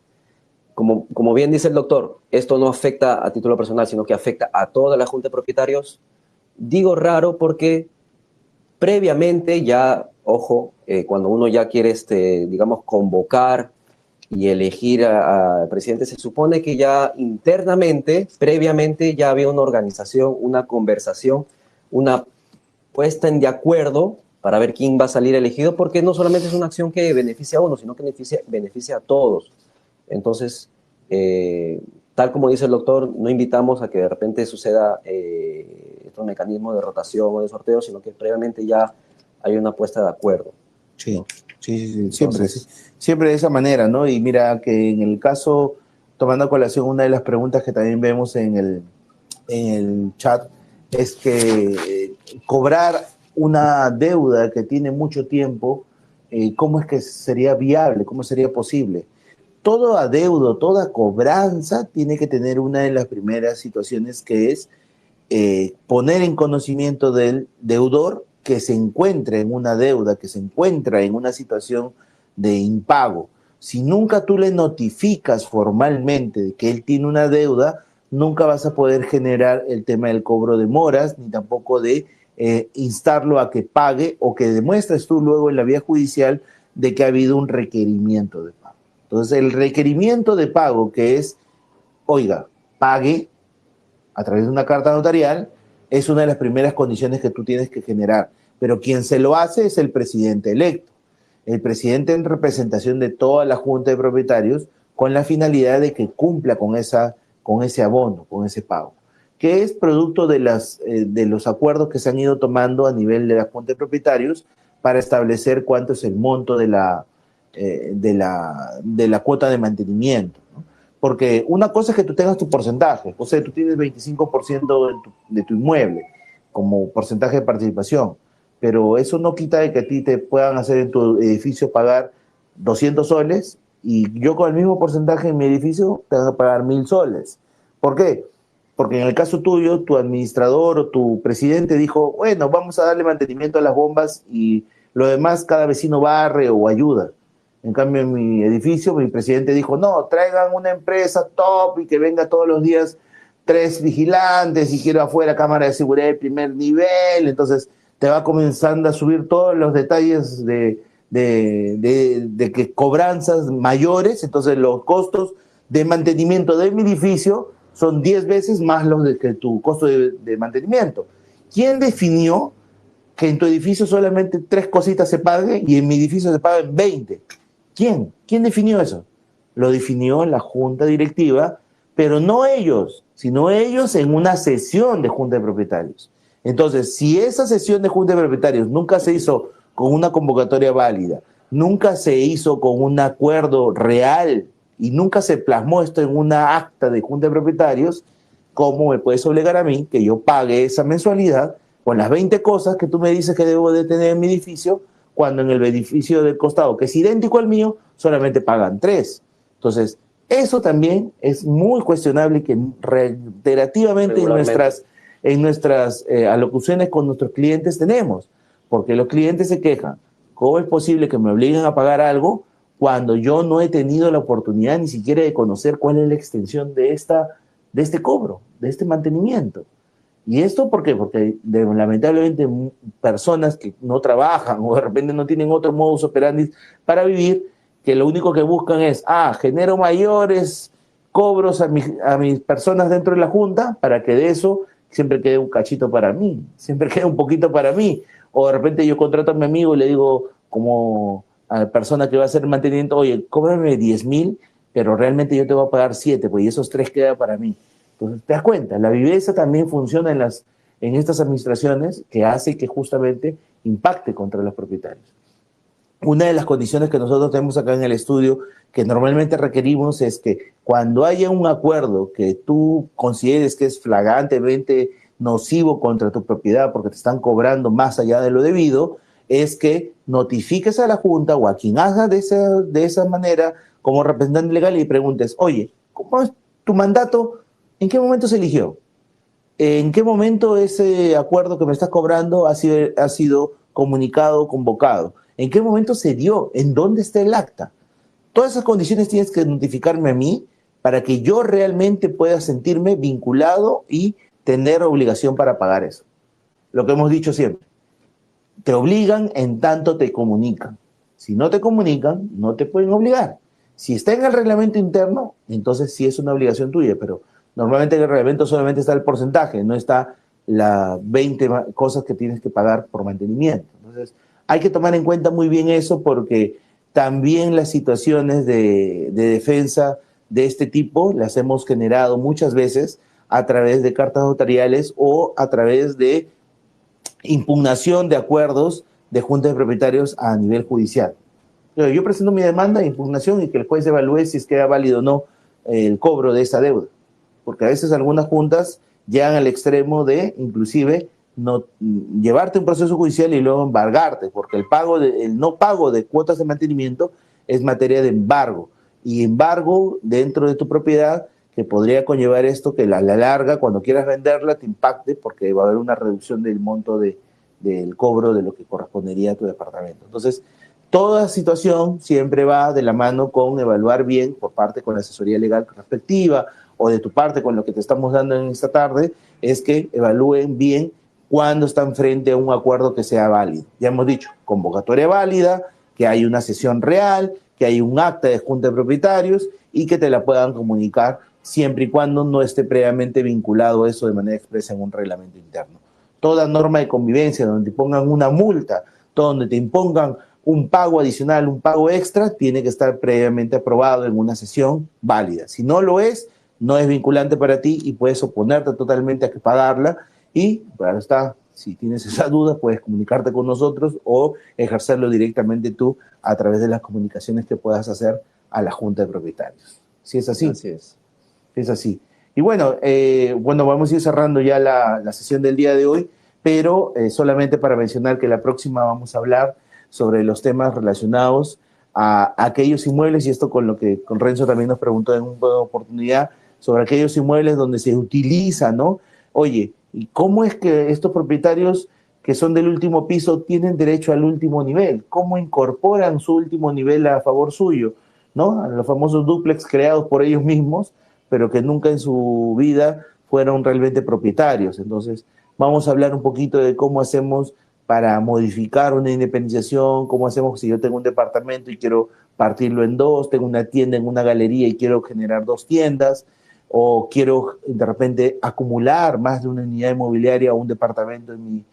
Speaker 2: como bien dice el doctor, esto no afecta a título personal, sino que afecta a toda la Junta de Propietarios. Digo raro porque previamente ya, ojo, cuando uno ya quiere, digamos, convocar y elegir al presidente, se supone que ya internamente, previamente, ya había una organización, una conversación, una puesta en de acuerdo para ver quién va a salir elegido, porque no solamente es una acción que beneficia a uno, sino que beneficia a todos. Entonces, tal como dice el doctor, no invitamos a que de repente suceda estos mecanismos de rotación o de sorteo, sino que previamente ya hay una puesta de acuerdo.
Speaker 1: Sí, ¿no? Sí, siempre de esa manera, ¿no? Y mira que en el caso, tomando a colación una de las preguntas que también vemos en el chat, es que cobrar una deuda que tiene mucho tiempo, ¿cómo es que sería viable? ¿Cómo sería posible? Todo adeudo, toda cobranza tiene que tener una de las primeras situaciones, que es poner en conocimiento del deudor que se encuentra en una deuda, que se encuentra en una situación de impago. Si nunca tú le notificas formalmente de que él tiene una deuda, nunca vas a poder generar el tema del cobro de moras, ni tampoco de instarlo a que pague, o que demuestres tú luego en la vía judicial de que ha habido un requerimiento de pago. Entonces, el requerimiento de pago, que es, oiga, pague a través de una carta notarial, es una de las primeras condiciones que tú tienes que generar. Pero quien se lo hace es el presidente electo. El presidente en representación de toda la Junta de Propietarios, con la finalidad de que cumpla con ese abono, con ese pago, que es producto de los acuerdos que se han ido tomando a nivel de la Junta de Propietarios para establecer cuánto es el monto de la cuota de mantenimiento, ¿no? Porque una cosa es que tú tengas tu porcentaje, o sea, tú tienes 25% de tu inmueble como porcentaje de participación, pero eso no quita de que a ti te puedan hacer en tu edificio pagar 200 soles, y yo con el mismo porcentaje en mi edificio te van a pagar 1.000 soles. ¿Por qué? Porque en el caso tuyo, tu administrador o tu presidente dijo, bueno, vamos a darle mantenimiento a las bombas y lo demás cada vecino barre o ayuda. En cambio, en mi edificio, mi presidente dijo, no, traigan una empresa top y que venga todos los días 3 vigilantes, y quiero afuera cámara de seguridad de primer nivel. Entonces te va comenzando a subir todos los detalles de que cobranzas mayores. Entonces los costos de mantenimiento de mi edificio son 10 veces más los de que tu costo de mantenimiento. ¿Quién definió que en tu edificio solamente 3 cositas se paguen y en mi edificio se paguen 20? ¿Quién? ¿Quién definió eso? Lo definió la junta directiva, pero no ellos, sino ellos en una sesión de junta de propietarios. Entonces, si esa sesión de junta de propietarios nunca se hizo con una convocatoria válida, nunca se hizo con un acuerdo real y nunca se plasmó esto en una acta de junta de propietarios, ¿cómo me puedes obligar a mí que yo pague esa mensualidad con las 20 cosas que tú me dices que debo de tener en mi edificio, cuando en el edificio del costado, que es idéntico al mío, solamente pagan 3? Entonces, eso también es muy cuestionable, y que reiterativamente en nuestras alocuciones con nuestros clientes tenemos, porque los clientes se quejan, ¿cómo es posible que me obliguen a pagar algo cuando yo no he tenido la oportunidad ni siquiera de conocer cuál es la extensión de este cobro, de este mantenimiento? ¿Y esto por qué? Porque lamentablemente personas que no trabajan o de repente no tienen otro modus operandi para vivir, que lo único que buscan es, genero mayores cobros a mis personas dentro de la junta, para que de eso siempre quede un cachito para mí, siempre quede un poquito para mí. O de repente yo contrato a mi amigo y le digo, como a la persona que va a hacer el mantenimiento, oye, cóbrame 10.000, pero realmente yo te voy a pagar 7, pues, y esos 3 quedan para mí. Entonces, te das cuenta, la viveza también funciona en estas administraciones, que hace que justamente impacte contra los propietarios. Una de las condiciones que nosotros tenemos acá en el estudio, que normalmente requerimos, es que cuando haya un acuerdo que tú consideres que es flagrantemente nocivo contra tu propiedad, porque te están cobrando más allá de lo debido, es que notifiques a la Junta o a quien haga de esa manera como representante legal, y preguntes, oye, ¿cómo es tu mandato? ¿En qué momento se eligió? ¿En qué momento ese acuerdo que me estás cobrando ha sido comunicado, convocado? ¿En qué momento se dio? ¿En dónde está el acta? Todas esas condiciones tienes que notificarme a mí para que yo realmente pueda sentirme vinculado y tener obligación para pagar eso. Lo que hemos dicho siempre. Te obligan en tanto te comunican. Si no te comunican, no te pueden obligar. Si está en el reglamento interno, entonces sí es una obligación tuya, pero normalmente en el reglamento solamente está el porcentaje, no está las 20 cosas que tienes que pagar por mantenimiento. Entonces, hay que tomar en cuenta muy bien eso porque también las situaciones de defensa de este tipo las hemos generado muchas veces a través de cartas notariales o a través de impugnación de acuerdos de juntas de propietarios a nivel judicial. Yo presento mi demanda de impugnación y que el juez evalúe si es que queda válido o no el cobro de esa deuda. Porque a veces algunas juntas llegan al extremo de, inclusive, no llevarte un proceso judicial y luego embargarte, porque el no pago de cuotas de mantenimiento es materia de embargo. Y embargo dentro de tu propiedad que podría conllevar esto que a la larga, cuando quieras venderla, te impacte porque va a haber una reducción del monto del cobro de lo que correspondería a tu departamento. Entonces, toda situación siempre va de la mano con evaluar bien por parte con la asesoría legal respectiva o de tu parte con lo que te estamos dando en esta tarde, es que evalúen bien cuándo están frente a un acuerdo que sea válido. Ya hemos dicho, convocatoria válida, que hay una sesión real, que hay un acta de junta de propietarios y que te la puedan comunicar siempre y cuando no esté previamente vinculado eso de manera expresa en un reglamento interno. Toda norma de convivencia donde te pongan una multa, donde te impongan un pago adicional, un pago extra, tiene que estar previamente aprobado en una sesión válida. Si no lo es, no es vinculante para ti y puedes oponerte totalmente a que pagarla y, claro está, si tienes esa duda, puedes comunicarte con nosotros o ejercerlo directamente tú a través de las comunicaciones que puedas hacer a la Junta de Propietarios. Si es así.
Speaker 2: Así es.
Speaker 1: Es así. Y bueno, vamos a ir cerrando ya la sesión del día de hoy, pero solamente para mencionar que la próxima vamos a hablar sobre los temas relacionados a aquellos inmuebles, y esto con lo que con Renzo también nos preguntó en una oportunidad, sobre aquellos inmuebles donde se utiliza, ¿no? Oye, ¿y cómo es que estos propietarios que son del último piso tienen derecho al último nivel? ¿Cómo incorporan su último nivel a favor suyo? ¿No? A los famosos dúplex creados por ellos mismos, pero que nunca en su vida fueron realmente propietarios. Entonces, vamos a hablar un poquito de cómo hacemos para modificar una independización, cómo hacemos si yo tengo un departamento y quiero partirlo en dos, tengo una tienda en una galería y quiero generar dos tiendas, o quiero de repente acumular más de una unidad inmobiliaria o un departamento en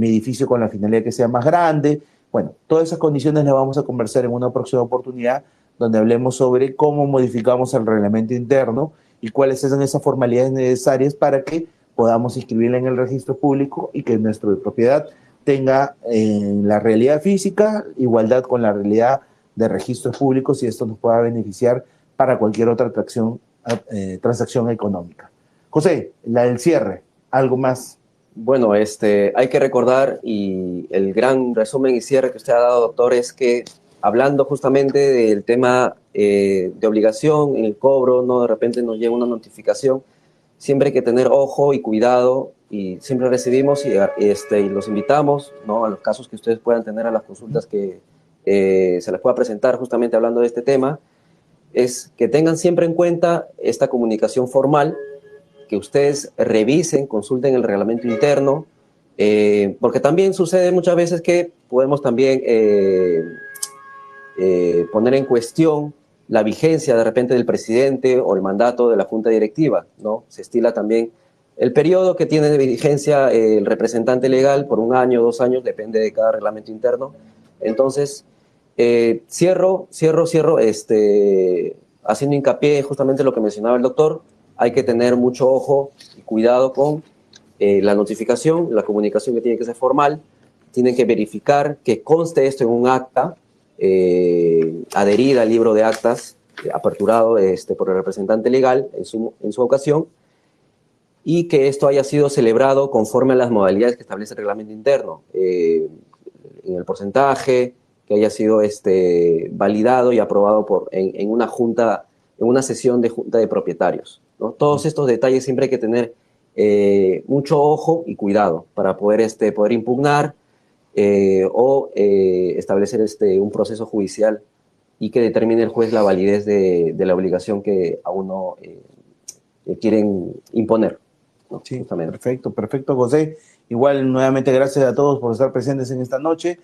Speaker 1: mi edificio con la finalidad que sea más grande. Bueno, todas esas condiciones las vamos a conversar en una próxima oportunidad donde hablemos sobre cómo modificamos el reglamento interno y cuáles son esas formalidades necesarias para que podamos inscribirla en el registro público y que nuestra propiedad tenga en la realidad física igualdad con la realidad de registros públicos y esto nos pueda beneficiar para cualquier otra transacción económica. José, la del cierre, ¿algo más?
Speaker 2: Bueno, hay que recordar, y el gran resumen y cierre que usted ha dado, doctor, es que hablando justamente del tema de obligación en el cobro, no de repente nos llega una notificación, siempre hay que tener ojo y cuidado, y siempre recibimos y los invitamos, ¿no?, a los casos que ustedes puedan tener, a las consultas que se les pueda presentar justamente hablando de este tema, es que tengan siempre en cuenta esta comunicación formal, que ustedes revisen, consulten el reglamento interno, porque también sucede muchas veces que podemos también poner en cuestión la vigencia de repente del presidente o el mandato de la junta directiva, ¿no? Se estila también el periodo que tiene de vigencia el representante legal por 1 año, 2 años, depende de cada reglamento interno. Entonces, cierro haciendo hincapié justamente en lo que mencionaba el doctor. Hay que tener mucho ojo y cuidado con la notificación, la comunicación que tiene que ser formal. Tienen que verificar que conste esto en un acta, adherida al libro de actas, aperturado por el representante legal en su ocasión, y que esto haya sido celebrado conforme a las modalidades que establece el reglamento interno, en el porcentaje, que haya sido validado y aprobado en una junta, en una sesión de junta de propietarios, ¿no? Todos estos detalles siempre hay que tener mucho ojo y cuidado para poder impugnar o establecer un proceso judicial y que determine el juez la validez de la obligación que a uno quieren imponer, ¿no?
Speaker 1: Sí, perfecto, José. Igual, nuevamente, gracias a todos por estar presentes en esta noche.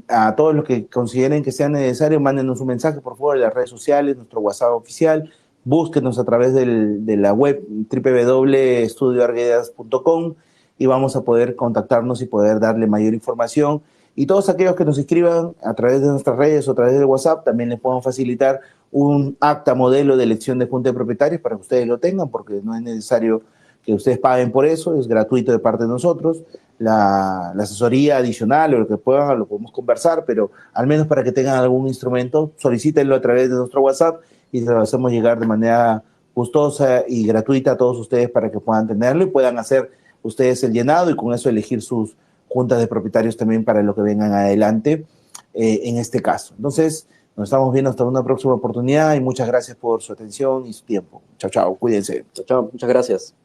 Speaker 1: A todos los que consideren que sea necesario, mándenos un mensaje, por favor, en las redes sociales, nuestro WhatsApp oficial, búsquenos a través de la web www.estudioarguedas.com y vamos a poder contactarnos y poder darle mayor información. Y todos aquellos que nos escriban a través de nuestras redes o a través del WhatsApp, también les podemos facilitar un acta modelo de elección de junta de propietarios para que ustedes lo tengan, porque no es necesario que ustedes paguen por eso, es gratuito de parte de nosotros. La asesoría adicional o lo que puedan, lo podemos conversar, pero al menos para que tengan algún instrumento, solicítenlo a través de nuestro WhatsApp y se lo hacemos llegar de manera gustosa y gratuita a todos ustedes para que puedan tenerlo y puedan hacer ustedes el llenado y con eso elegir sus juntas de propietarios también para lo que vengan adelante en este caso. Entonces, nos estamos viendo hasta una próxima oportunidad y muchas gracias por su atención y su tiempo. Chao, chao, cuídense.
Speaker 2: Chao, chao, muchas gracias.